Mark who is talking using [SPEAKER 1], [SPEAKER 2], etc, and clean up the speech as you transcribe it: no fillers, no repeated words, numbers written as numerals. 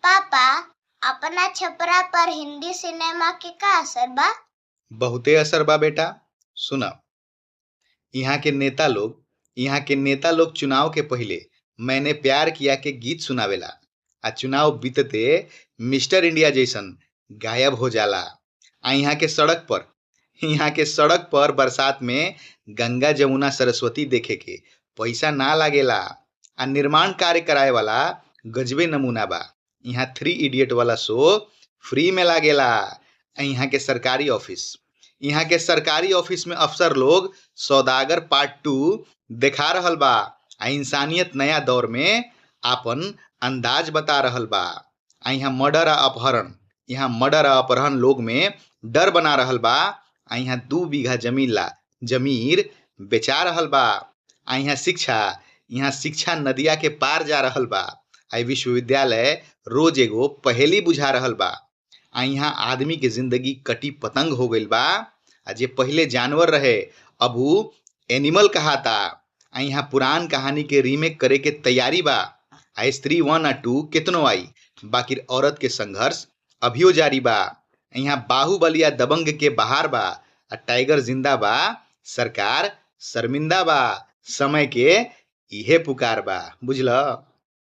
[SPEAKER 1] पापा, अपना छपरा पर हिंदी सिनेमा के का असर बा?
[SPEAKER 2] बहुते असर बा बेटा। सुना, यहाँ के नेता लोग चुनाव के पहिले मैंने प्यार किया के गीत सुनावेला आ चुनाव बीतते मिस्टर इंडिया जैसन गायब हो जाला। आ यहाँ के सड़क पर बरसात में गंगा जमुना सरस्वती देखे के पैसा ना लागेला। आ निर्माण कार्य कराए वाला गजबे नमूना बा। यहाँ 3 इडियट वाला शो फ्री में लागेला। आ यहाँ के सरकारी ऑफिस में अफसर लोग सौदागर पार्ट 2 देखा रहल बा। आ इंसानियत नया दौर में आपन अंदाज बता रहल बा। आ यहाँ मर्डर आ अपहरण लोग में डर बना रहल बा। आ यहाँ 2 बीघा जमीर बेचा रहल बा। आ यहाँ शिक्षा नदिया के पार जा रहल बा। आ विश्वविद्यालय रोज एगो पहेली बुझा रहल बा। आ यहाँ आदमी के जिंदगी कटी पतंग हो गईल बा। आ जे पहिले जानवर रहे अब उ एनिमल कहाता। आ यहाँ पुरान कहानी के रीमेक करे के तैयारी बा। आ स्त्री 1 आ 2 केतनो आई बाकी औरत के संघर्ष अभियो जारी बा। यहाँ बाहुबली या दबंग के बहार बा। आ टाइगर जिंदा बा, सरकार शर्मिंदा बा। समय के इहे पुकार बा, बुझल।